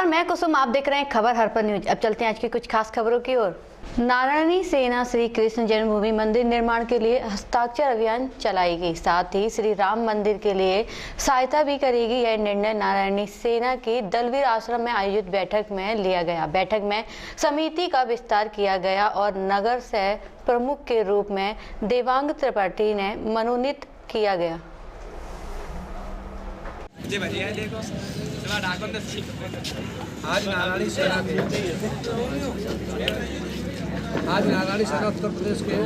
नमस्कार, मैं कुसुम। आप देख रहे हैं खबर हरपन न्यूज। अब चलते हैं आज की कुछ खास खबरों की ओर। नारायणी सेना श्री कृष्ण जन्मभूमि मंदिर निर्माण के लिए हस्ताक्षर अभियान चलाएगी, साथ ही श्री राम मंदिर के लिए सहायता भी करेगी। यह निर्णय नारायणी सेना की दलवीर आश्रम में आयोजित बैठक में लिया गया। बैठक में समिति का विस्तार किया गया और नगर सह प्रमुख के रूप में देवांग त्रिपाठी ने मनोनीत किया गया। आज नारायणी सेना उत्तर प्रदेश के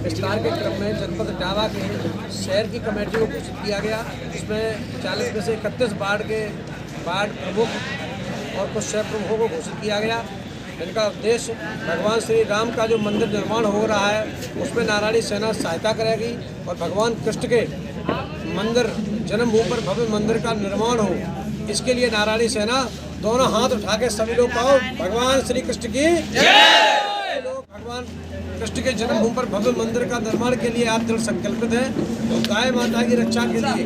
विस्तार के क्रम में जनपद इटावा के शहर की कमेटी को घोषित किया गया, जिसमें 40 में से 31 वार्ड प्रमुख और कुछ शहर प्रमुखों को घोषित किया गया। इनका उद्देश्य भगवान श्री राम का जो मंदिर निर्माण हो रहा है उसमें नारायणी सेना सहायता करेगी और भगवान कृष्ण के मंदिर जन्मभूमि पर भव्य मंदिर का निर्माण हो, इसके लिए नारायणी सेना दोनों हाथ उठा के सभी लोग कहो भगवान श्री कृष्ण की जय। लोग भगवान कृष्ण के जन्मभूमि पर भव्य मंदिर का निर्माण के लिए आज दृढ़ संकल्पित है। तो गाय माता की रक्षा के लिए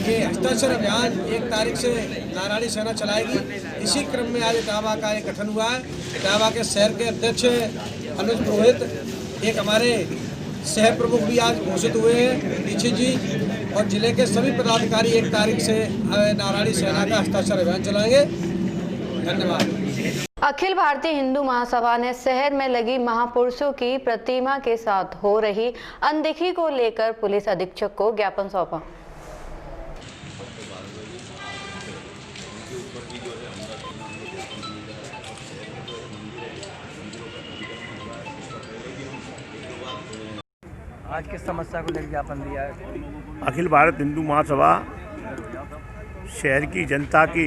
ये हस्ताक्षर अभियान 1 तारीख से नारायणी सेना चलाएगी। इसी क्रम में आज इटावा का एक गठन हुआ है। इटावा के शहर के अध्यक्ष अनुज पुरोहित, एक हमारे सह प्रमुख भी आज घोषित हुए हैं दीक्षित जी, और जिले के सभी पदाधिकारी 1 तारीख से नारायणी सेना का हस्ताक्षर अभियान चलाएंगे। धन्यवाद। अखिल भारतीय हिंदू महासभा ने शहर में लगी महापुरुषों की प्रतिमा के साथ हो रही अनदेखी को लेकर पुलिस अधीक्षक को ज्ञापन सौंपा। आज किस समस्या को लेकर ज्ञापन दिया है? अखिल भारत हिंदू महासभा शहर की जनता की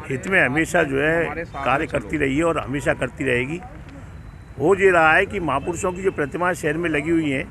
हित में हमेशा जो है कार्य करती रही है और हमेशा करती रहेगी। हो ये रहा है कि महापुरुषों की जो प्रतिमाएं शहर में लगी हुई हैं,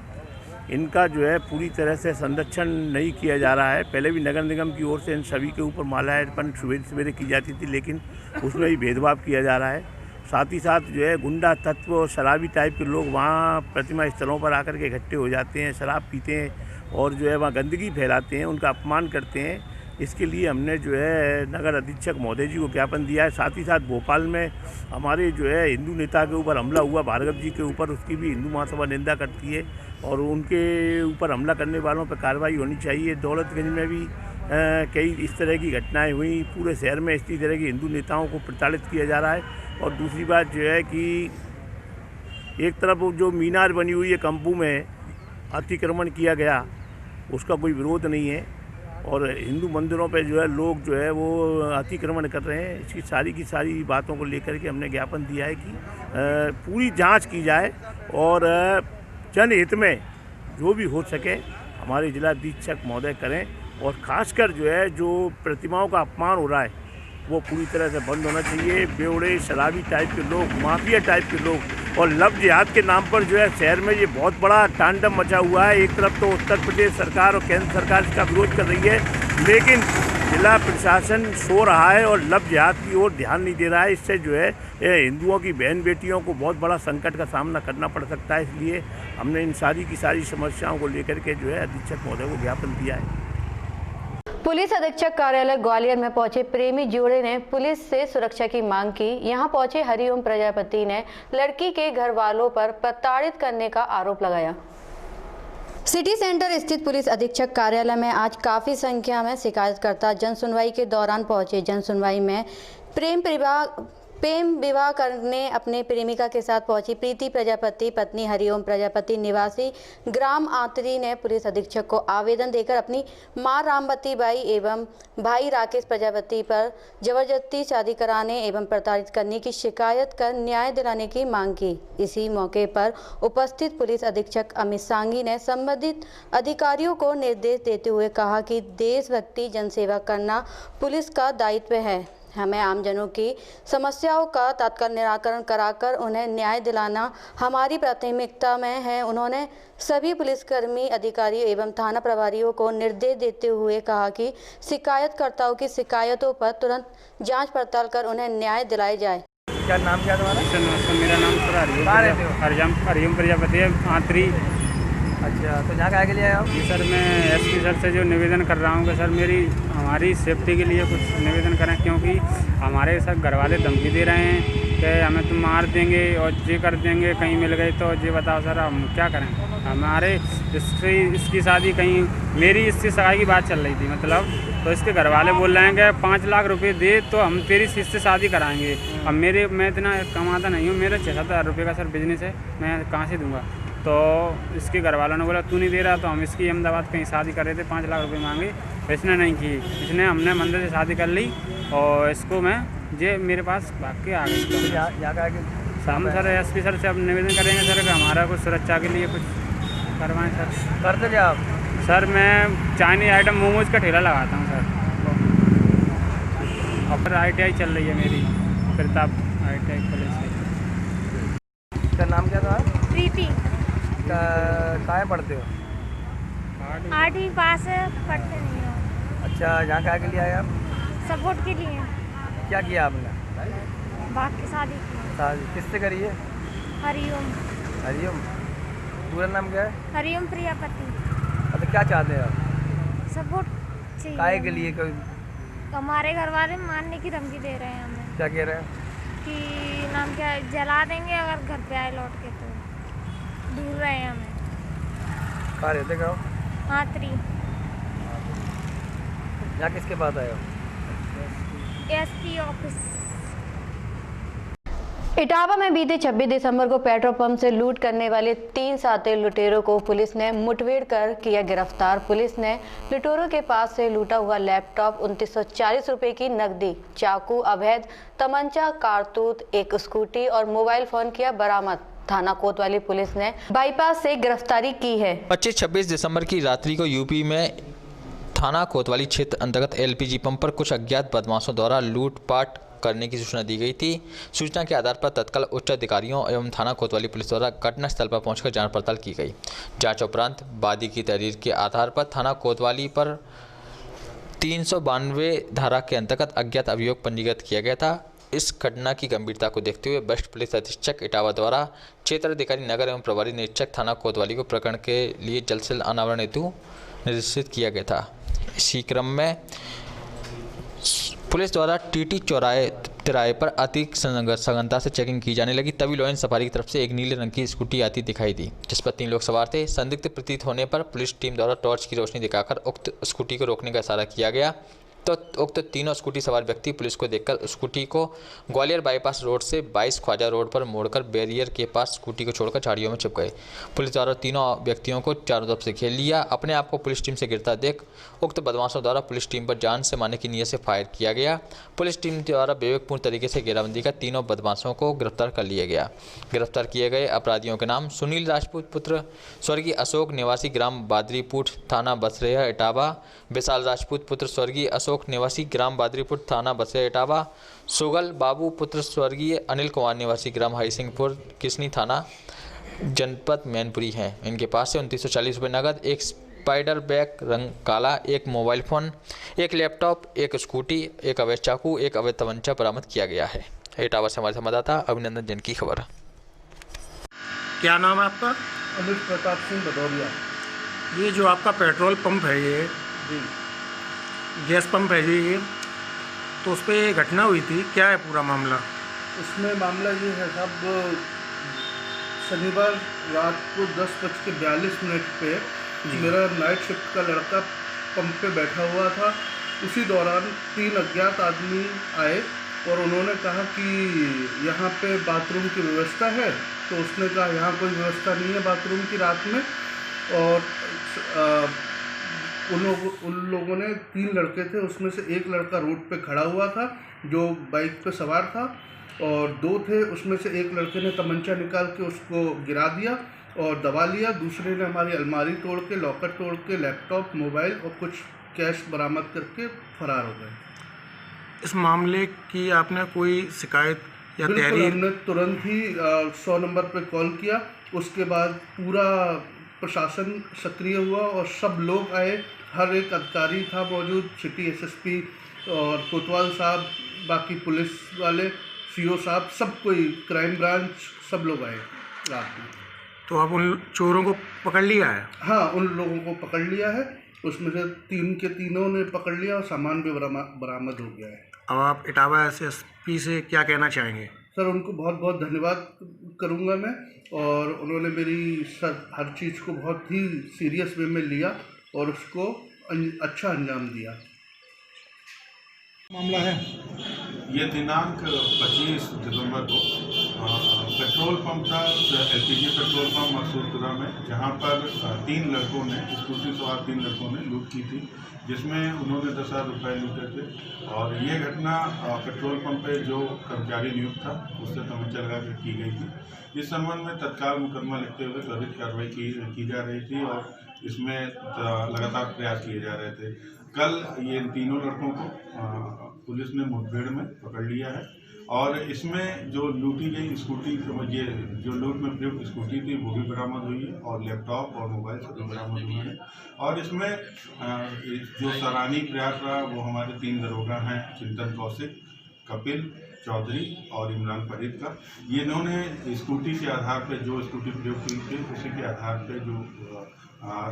इनका जो है पूरी तरह से संरक्षण नहीं किया जा रहा है। पहले भी नगर निगम की ओर से इन सभी के ऊपर माल्यार्पण सवेरे की जाती थी, लेकिन उसमें भी भेदभाव किया जा रहा है। साथ ही साथ जो है गुंडा तत्व और शराबी टाइप के लोग वहाँ प्रतिमा स्थलों पर आकर के इकट्ठे हो जाते हैं, शराब पीते हैं और जो है वहाँ गंदगी फैलाते हैं, उनका अपमान करते हैं। इसके लिए हमने जो है नगर अधीक्षक महोदय जी को ज्ञापन दिया है। साथ ही साथ भोपाल में हमारे जो है हिंदू नेता के ऊपर हमला हुआ, भार्गव जी के ऊपर, उसकी भी हिंदू महासभा निंदा करती है और उनके ऊपर हमला करने वालों पर कार्रवाई होनी चाहिए। दौलतगंज में भी कई इस तरह की घटनाएं हुई। पूरे शहर में इसी तरह के हिंदू नेताओं को प्रताड़ित किया जा रहा है। और दूसरी बात जो है कि एक तरफ जो मीनार बनी हुई है कंपू में अतिक्रमण किया गया, उसका कोई विरोध नहीं है, और हिंदू मंदिरों पे जो है लोग जो है वो अतिक्रमण कर रहे हैं। इसकी सारी की सारी बातों को लेकर के हमने ज्ञापन दिया है कि पूरी जांच की जाए और जनहित में जो भी हो सके हमारे जिलाधीक्षक महोदय करें। और ख़ासकर जो है जो प्रतिमाओं का अपमान हो रहा है वो पूरी तरह से बंद होना चाहिए। बेवड़े शराबी टाइप के लोग, माफिया टाइप के लोग और लव जिहाद के नाम पर जो है शहर में ये बहुत बड़ा तांडव मचा हुआ है। एक तरफ तो उत्तर प्रदेश सरकार और केंद्र सरकार इसका विरोध कर रही है, लेकिन जिला प्रशासन सो रहा है और लव जिहाद की ओर ध्यान नहीं दे रहा है। इससे जो है हिंदुओं की बहन बेटियों को बहुत बड़ा संकट का सामना करना पड़ सकता है। इसलिए हमने इन सारी की सारी समस्याओं को लेकर के जो है अधीक्षक महोदय को ज्ञापन दिया है। पुलिस अधीक्षक कार्यालय ग्वालियर में पहुंचे प्रेमी जोड़े ने पुलिस से सुरक्षा की मांग की। यहां पहुंचे हरिओम प्रजापति ने लड़की के घर वालों पर प्रताड़ित करने का आरोप लगाया। सिटी सेंटर स्थित पुलिस अधीक्षक कार्यालय में आज काफी संख्या में शिकायतकर्ता जन सुनवाई के दौरान पहुंचे। जन सुनवाई में प्रेम विवाह करने अपने प्रेमिका के साथ पहुंची प्रीति प्रजापति पत्नी हरिओम प्रजापति निवासी ग्राम आंतरी ने पुलिस अधीक्षक को आवेदन देकर अपनी मां रामवती बाई एवं भाई राकेश प्रजापति पर जबरदस्ती शादी कराने एवं प्रताड़ित करने की शिकायत कर न्याय दिलाने की मांग की। इसी मौके पर उपस्थित पुलिस अधीक्षक अमित सांगी ने संबंधित अधिकारियों को निर्देश देते हुए कहा कि देशभक्ति जनसेवा करना पुलिस का दायित्व है। हमें आमजनों की समस्याओं का तत्काल निराकरण कराकर उन्हें न्याय दिलाना हमारी प्राथमिकता में है। उन्होंने सभी पुलिसकर्मी अधिकारियों एवं थाना प्रभारियों को निर्देश देते हुए कहा कि शिकायतकर्ताओं की शिकायतों पर तुरंत जांच पड़ताल कर उन्हें न्याय दिलाया जाए। क्या नाम क्या तुम्हारा? मेरा नाम हरिओम प्रजापति है, आंतरी। अच्छा, तो यहाँ क्या के लिए आए हो? जी सर, मैं एसपी सर से जो निवेदन कर रहा हूँ कि सर मेरी हमारी सेफ्टी के लिए कुछ निवेदन करें, क्योंकि हमारे साथ घर वाले धमकी दे रहे हैं कि हमें तुम मार देंगे और ये कर देंगे, कहीं मिल गई तो ये बताओ सर हम क्या करें। हमारे इसकी शादी कहीं मेरी इससे सगाई की बात चल रही थी मतलब, तो इसके घर वाले बोल रहे हैं कि 5 लाख रुपए दे तो हम तेरी इससे शादी कराएंगे। अब मैं इतना कमाता नहीं हूँ, मेरा 6-7 हज़ार रुपये का सर बिजनेस है, मैं कहाँ से दूँगा। तो इसके घर वालों ने बोला तू नहीं दे रहा, तो हम इसकी अहमदाबाद कहीं शादी कर रहे थे, 5 लाख रुपए मांगे, तो इसने नहीं की। हमने मंदिर से शादी कर ली और इसको मैं ये मेरे पास भाग के आ गई। तो यहाँ का आगे हम सर एसपी सर से अब निवेदन करेंगे सर कि हमारा कुछ सुरक्षा के लिए कुछ करवाएं सर। करते क्या आप? सर मैं चाइनीज आइटम मोमोज का ठेला लगाता हूँ सर, और फिर ITI चल रही है मेरी, प्रताप ITI कॉलेज से। क्या नाम क्या था? प्रीति। कहाँ पढ़ते हो? 8वीं पास है, पढ़ते नहीं हो। अच्छा, यहाँ का के लिए आए आप? सपोर्ट के लिए। क्या किया आपने? बाप की शादी की। शादी किससे करी है? हरिओम। हरिओम। पूरा नाम क्या है? हरिओम प्रियापति। अच्छा, क्या चाहते हैं आप? सपोर्ट काहे चाहिए। के लिए? कोई हमारे घर वाले मारने की धमकी दे रहे हैं हमें क्या कह रहे हैं? कि नाम क्या जला देंगे अगर घर पे आए लौट के, तो दूर रहे हैं हमें। कहाँ रहते गाँव? हाथरी। यहाँ किसके पास आए हो? SP office. इटावा में बीते 26 दिसंबर को पेट्रोल पंप से लूट करने वाले 3 शातिर लुटेरों को पुलिस ने मुठभेड़ कर किया गिरफ्तार। पुलिस ने लुटेरों के पास से लूटा हुआ लैपटॉप, 2940 रुपए की नकदी, चाकू, अवैध तमंचा, कारतूस, एक स्कूटी और मोबाइल फोन किया बरामद। थाना कोतवाली पुलिस ने बाईपास से गिरफ्तारी की है। 25-26 दिसंबर की रात्रि को यूपी में थाना कोतवाली क्षेत्र अंतर्गत LPG पंप पर कुछ अज्ञात बदमाशों द्वारा लूटपाट करने की सूचना दी गई थी। सूचना के आधार पर तत्काल उच्च अधिकारियों एवं थाना कोतवाली पुलिस द्वारा घटनास्थल पर पहुंचकर जांच पड़ताल की गई। जांच उपरांत वादी की तहरीर के आधार पर थाना कोतवाली पर 392 धारा के अंतर्गत अज्ञात अभियोग पंजीकृत किया गया था। इस घटना की गंभीरता को देखते हुए वरिष्ठ पुलिस अधीक्षक इटावा द्वारा क्षेत्र अधिकारी नगर एवं प्रभारी निरीक्षक थाना कोतवाली को प्रकरण के लिए जल्द से जल्द अनावरण हेतु निर्देशित किया गया था। इसी क्रम में पुलिस द्वारा TT चौराहे तिराहे पर अति सघनता से चेकिंग की जाने लगी। तभी लॉयन सफारी की तरफ से एक नीले रंग की स्कूटी आती दिखाई दी, जिस पर 3 लोग सवार थे। संदिग्ध प्रतीत होने पर पुलिस टीम द्वारा टॉर्च की रोशनी दिखाकर उक्त स्कूटी को रोकने का इशारा किया गया, तो उक्त तीनों स्कूटी सवार व्यक्ति पुलिस को देखकर स्कूटी को ग्वालियर बाईपास रोड से 22 ख्वाजा रोड पर मोड़कर बैरियर के पास स्कूटी को छोड़कर झाड़ियों में छिप गए। पुलिस द्वारा तीनों व्यक्तियों को चारों तरफ से घेर लिया। अपने आप को पुलिस टीम से गिरता देख उक्त बदमाशों द्वारा पुलिस टीम पर जान से मारने की नीयत से फायर किया गया। पुलिस टीम द्वारा विवेकपूर्ण तरीके से घेराबंदी कर तीनों बदमाशों को गिरफ्तार कर लिया गया। गिरफ्तार किए गए अपराधियों के नाम सुनील राजपूत पुत्र स्वर्गीय अशोक निवासी ग्राम बादरीपुर थाना बसरेया इटावा, विशाल राजपूत पुत्र स्वर्गीय अशोक निवासी ग्राम बादरीपुर थाना बसरेया इटावा, सुगल बाबू पुत्र स्वर्गीय अनिल कुमार निवासी ग्राम हरिसिंहपुर किसनी थाना जनपद मैनपुरी हैं। इनके पास से 2940 रुपये नगद, एक स्पाइडर बैग रंग काला, एक मोबाइल फ़ोन, एक लैपटॉप, एक स्कूटी, एक अवैध चाकू, एक अवैध तमंचा बरामद किया गया है। इटावा से हमारे संवाददाता अभिनंदन जैन की खबर। क्या नाम है आपका? अमित प्रताप सिंह भदौरिया। ये जो आपका पेट्रोल पंप है, ये जी गैस पंप है ये, तो उस पर ये घटना हुई थी, क्या है पूरा मामला? इसमें मामला ये है साहब, शनिवार रात को 10:42 पे मेरा नाइट शिफ्ट का लड़का पंप पे बैठा हुआ था। उसी दौरान 3 अज्ञात आदमी आए और उन्होंने कहा कि यहाँ पे बाथरूम की व्यवस्था है, तो उसने कहा यहाँ कोई व्यवस्था नहीं है बाथरूम की रात में। और उन लोगों ने 3 लड़के थे, उसमें से एक लड़का रोड पे खड़ा हुआ था जो बाइक पे सवार था, और 2 थे, उसमें से एक लड़के ने तमंचा निकाल के उसको गिरा दिया और दबा लिया। दूसरे ने हमारी अलमारी तोड़ के, लॉकर तोड़ के लैपटॉप, मोबाइल और कुछ कैश बरामद करके फरार हो गए। इस मामले की आपने कोई शिकायत या तहरीर? हमने तुरंत ही 100 नंबर पे कॉल किया। उसके बाद पूरा प्रशासन सक्रिय हुआ और सब लोग आए, हर एक अधिकारी था मौजूद, सिटी SSP और कोतवाल साहब, बाकी पुलिस वाले, CO साहब, सब कोई, क्राइम ब्रांच, सब लोग आए रात में। तो अब उन चोरों को पकड़ लिया है? हाँ, उन लोगों को पकड़ लिया है। उसमें से 3 के तीनों ने पकड़ लिया और सामान भी बरामद हो गया है। अब आप इटावा एसएसपी से क्या कहना चाहेंगे? सर, उनको बहुत बहुत धन्यवाद करूंगा मैं, और उन्होंने मेरी हर चीज़ को बहुत ही सीरियस वे में लिया और उसको अच्छा अंजाम दिया। मामला है ये दिनांक 25 दिसंबर को पेट्रोल पंप था, एलपीजी पेट्रोल पंप मकसूदपुरा में, जहां पर 3 लड़कों ने, स्कूटी सवार 3 लड़कों ने लूट की थी, जिसमें उन्होंने 10,000 रुपये लूटे थे। और ये घटना पेट्रोल पंप पे जो कर्मचारी नियुक्त था उससे तमंचा लगा कर की गई थी। इस संबंध में तत्काल मुकदमा लिखते हुए त्वरित कार्रवाई की जा रही थी और इसमें लगातार प्रयास किए जा रहे थे। कल ये तीनों लड़कों को पुलिस ने मुठभेड़ में पकड़ लिया है और इसमें जो लूटी गई स्कूटी, ये जो लूट में प्रयुक्त स्कूटी थी वो भी बरामद हुई है और लैपटॉप और मोबाइल सभी बरामद हुए हैं। और इसमें जो सराहनीय प्रयास रहा वो हमारे 3 दरोगा हैं, चिंतन कौशिक, कपिल चौधरी और इमरान फरीद का। ये इन्होंने स्कूटी के आधार पर, जो स्कूटी प्रयोग की थी उसी के आधार पर जो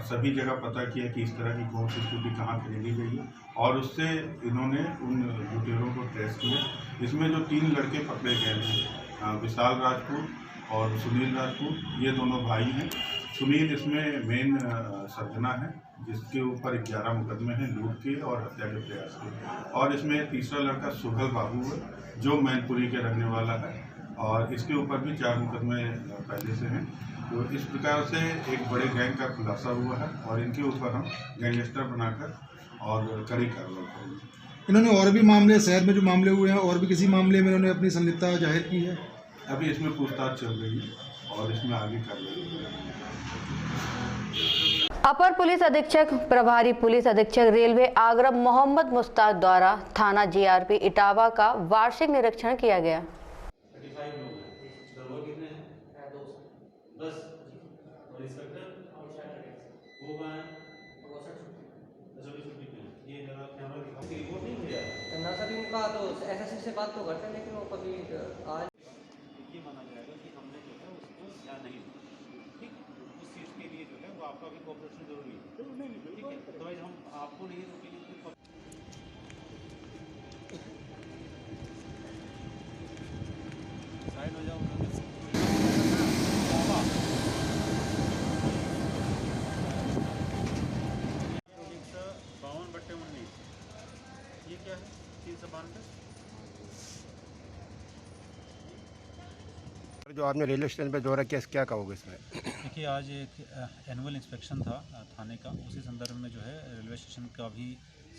सभी जगह पता किया कि इस तरह की कौन सी स्कूटी कहाँ खरीदी गई है और उससे इन्होंने उन लुटेरों को ट्रेस किया। इसमें जो 3 लड़के पकड़े गए हैं, विशाल राजपूत और सुनील राजपूत, ये दोनों भाई हैं। सुनील इसमें मेन सर्जना है, जिसके ऊपर 11 मुकदमे हैं लूट के और हत्या के प्रयास के। और इसमें तीसरा लड़का सुहल बाबू है जो मैनपुरी के रहने वाला है और इसके ऊपर भी 4 मुकदमे पहले से हैं। तो इस प्रकार से एक बड़े गैंग का खुलासा हुआ है और इनके ऊपर हम गैंगस्टर बनाकर और कड़ी कार्रवाई करेंगे। इन्होंने और भी मामले, शहर में जो मामले हुए हैं और भी किसी मामले में इन्होंने अपनी संलिप्तता जाहिर की है? अभी इसमें पूछताछ चल रही है और इसमें आगे कार्रवाई करेंगे। अपर पुलिस अधीक्षक प्रभारी पुलिस अधीक्षक रेलवे आगरा मोहम्मद मुश्ताक द्वारा थाना जीआरपी इटावा का वार्षिक निरीक्षण किया गया। इनका तो एसएससी से बात तो करते हैं लेकिन वो कभी आज ये माना जाएगा कि हमने जो है उसको या नहीं, ठीक, उस चीज़ के लिए जो है वो आपका भी कोऑपरेशन जरूरी है, ठीक है। अदरवाइज हम आपको नहीं रोकेंगे। साइड हो जाओ। 52/19 ये क्या है? 352। जो आपने रेलवे स्टेशन पे दौरा किया, क्या कहोगे इसमें? देखिए, आज एक एनुअल इंस्पेक्शन था थाने का, उसी संदर्भ में जो है रेलवे स्टेशन का भी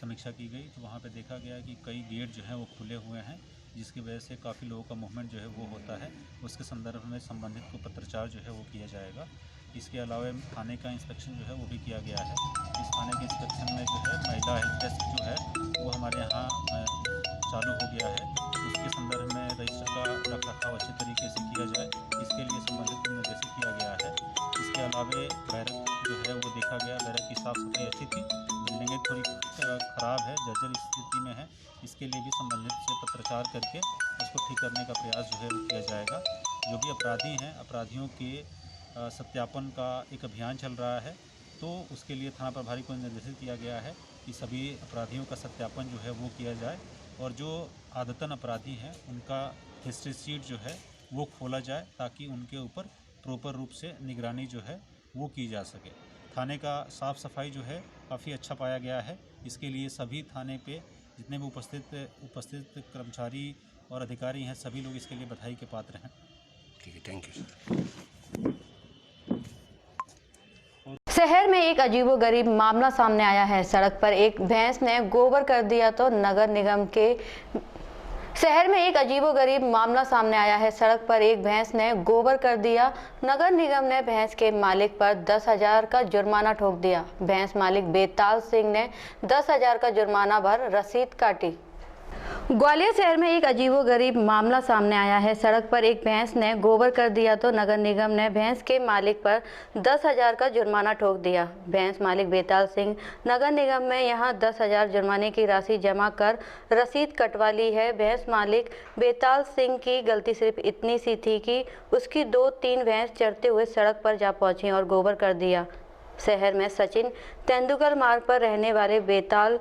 समीक्षा की गई। तो वहाँ पे देखा गया कि कई गेट जो हैं वो खुले हुए हैं, जिसकी वजह से काफ़ी लोगों का मूवमेंट जो है वो होता है। उसके संदर्भ में संबंधित को पत्रचार जो है वो किया जाएगा। इसके अलावा थाने का इंस्पेक्शन जो है वो भी किया गया है। इस थाने के इंस्पेक्शन में जो है महिला हेल्प डेस्क जो है वो हमारे यहाँ चालू हो गया है। उसके संदर्भ में रजिस्टर का रखरखाव अच्छे तरीके से किया जाए, इसके लिए संबंधित को निर्देशित किया गया है। इसके अलावा बैरक जो है वो देखा गया, बैरक की साफ़ सफाई अच्छी थी, बिल्डिंगें थोड़ी ख़राब है, जर्जर स्थिति में है। इसके लिए भी संबंधित से पत्रचार करके उसको ठीक करने का प्रयास जो है वो किया जाएगा। जो भी अपराधी हैं, अपराधियों के सत्यापन का एक अभियान चल रहा है, तो उसके लिए थाना प्रभारी को निर्देशित किया गया है कि सभी अपराधियों का सत्यापन जो है वो किया जाए और जो आदतन अपराधी हैं उनका हिस्ट्री शीट जो है वो खोला जाए, ताकि उनके ऊपर प्रॉपर रूप से निगरानी जो है वो की जा सके। थाने का साफ़ सफाई जो है काफ़ी अच्छा पाया गया है। इसके लिए सभी थाने पे जितने भी उपस्थित कर्मचारी और अधिकारी हैं, सभी लोग इसके लिए बधाई के पात्र हैं। ठीक है, थैंक यू सर। शहर में एक अजीबोगरीब मामला सामने आया है। सड़क पर एक भैंस ने गोबर कर दिया तो नगर निगम के शहर में एक अजीबोगरीब मामला सामने आया है। सड़क पर एक भैंस ने गोबर कर दिया। नगर निगम ने भैंस के मालिक पर 10,000 का जुर्माना ठोक दिया। भैंस मालिक बेताल सिंह ने 10,000 का जुर्माना भर रसीद काटी। ग्वालियर शहर में एक अजीबोगरीब मामला सामने आया है। सड़क पर एक भैंस ने गोबर कर दिया तो नगर निगम ने भैंस के मालिक पर 10,000 का जुर्माना ठोक दिया। भैंस मालिक बेताल सिंह नगर निगम में यहां 10,000 जुर्माने की राशि जमा कर रसीद कटवा ली है। भैंस मालिक बेताल सिंह की गलती सिर्फ इतनी सी थी कि उसकी 2-3 भैंस चरते हुए सड़क पर जा पहुंची और गोबर कर दिया। शहर में सचिन तेंदुलकर मार्ग पर रहने वाले बेताल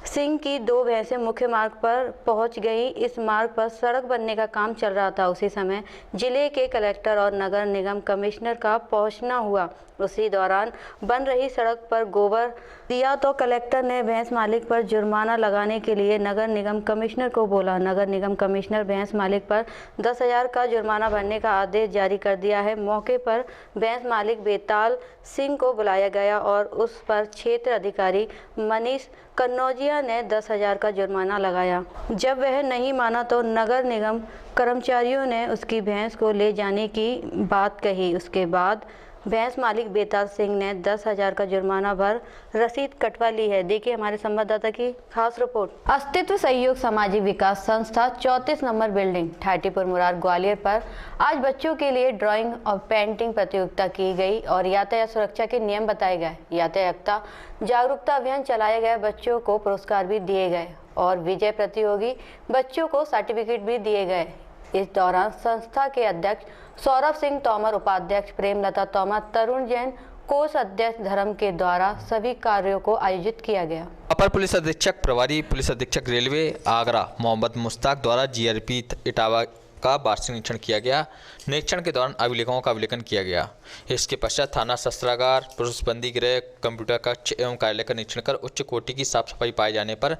सिंह की 2 भैंसें मुख्य मार्ग पर पहुंच गई। इस मार्ग पर सड़क बनने का काम चल रहा था। उसी समय जिले के कलेक्टर और नगर निगम कमिश्नर का पहुंचना हुआ। उसी दौरान बन रही सड़क पर गोबर दिया तो कलेक्टर ने भैंस मालिक पर जुर्माना लगाने के लिए नगर निगम कमिश्नर को बोला। नगर निगम कमिश्नर भैंस मालिक पर 10,000 का जुर्माना भरने का आदेश जारी कर दिया है। मौके पर भैंस मालिक बेताल सिंह को बुलाया गया और उस पर क्षेत्र अधिकारी मनीष कन्नौजिया ने 10,000 का जुर्माना लगाया। जब वह नहीं माना तो नगर निगम कर्मचारियों ने उसकी भैंस को ले जाने की बात कही। उसके बाद भैंस मालिक बेताल सिंह ने 10,000 का जुर्माना भर रसीद कटवा ली है। देखिए हमारे संवाददाता की खास रिपोर्ट। अस्तित्व सहयोग सामाजिक विकास संस्था 34 नंबर बिल्डिंग ठाटीपुर मुरार ग्वालियर पर आज बच्चों के लिए ड्राइंग और पेंटिंग प्रतियोगिता की गई और यातायात सुरक्षा के नियम बताए गए। यातायात जागरूकता अभियान चलाया गया। बच्चों को पुरस्कार भी दिए गए और विजय प्रतियोगी बच्चों को सर्टिफिकेट भी दिए गए। इस दौरान संस्था के अध्यक्ष सौरभ सिंह तोमर, उपाध्यक्ष प्रेमलता तोमर, तरुण जैन, कोष अध्यक्ष धर्म के द्वारा सभी कार्यों को आयोजित किया गया। अपर पुलिस अधीक्षक प्रभारी पुलिस अधीक्षक रेलवे आगरा मोहम्मद मुश्ताक द्वारा जीआरपी इटावा का वार्षिक निरीक्षण किया गया। निरीक्षण के दौरान अभिलेखों का अवलोकन किया गया। इसके पश्चात थाना शस्त्रागार, पुरुष बंदी गृह, कंप्यूटर कक्ष एवं कार्यालय का निरीक्षण कर उच्च कोटि की साफ सफाई पाए जाने पर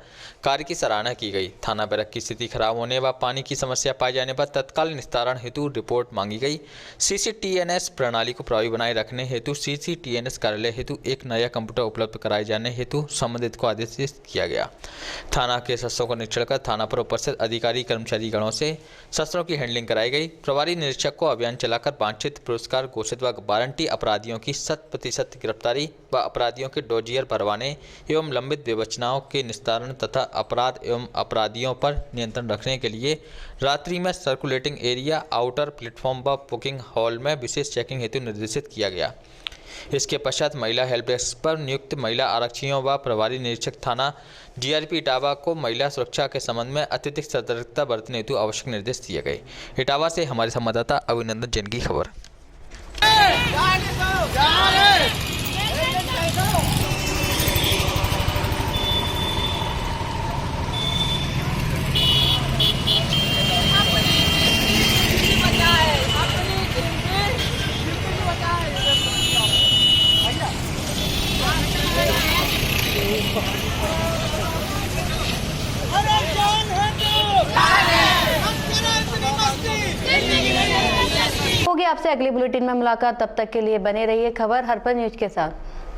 कार्य की सराहना की गई। थाना बैरक की स्थिति खराब होने व पानी की समस्या पाए जाने पर तत्काल निस्तारण हेतु रिपोर्ट मांगी गई। CCTNS प्रणाली को प्रभावी बनाए रखने हेतु CCTNS कार्यालय हेतु एक नया कंप्यूटर उपलब्ध कराए जाने हेतु संबंधित को आदेशित किया गया। थाना के शस्त्रों का निरीक्षण कर थाना पर उपस्थित अधिकारी कर्मचारी गणों से शस्त्रों की हैंडलिंग कराई गई। प्रभारी निरीक्षक को अभियान चलाकर वांछित पुरस्कार घोषित व वारंटी अपराधियों की 100% गिरफ्तारी व अपराधियों के डोजियर भरवाने एवं लंबित विवेचनाओं के निस्तारण तथा अपराध एवं अपराधियों पर नियंत्रण रखने के लिए रात्रि में सर्कुलेटिंग एरिया, आउटर प्लेटफॉर्म व बुकिंग हॉल में विशेष चेकिंग हेतु निर्देशित किया गया। इसके पश्चात महिला हेल्प डेस्क पर नियुक्त महिला आरक्षियों व प्रभारी निरीक्षक थाना जीआरपी इटावा को महिला सुरक्षा के संबंध में अत्यधिक सतर्कता बरतने हेतु आवश्यक निर्देश दिए गए। इटावा से हमारे संवाददाता अभिनंदन जैन की खबर। होगी आपसे अगली बुलेटिन में मुलाकात। तब तक के लिए बने रहिए खबर हर्पल न्यूज के साथ।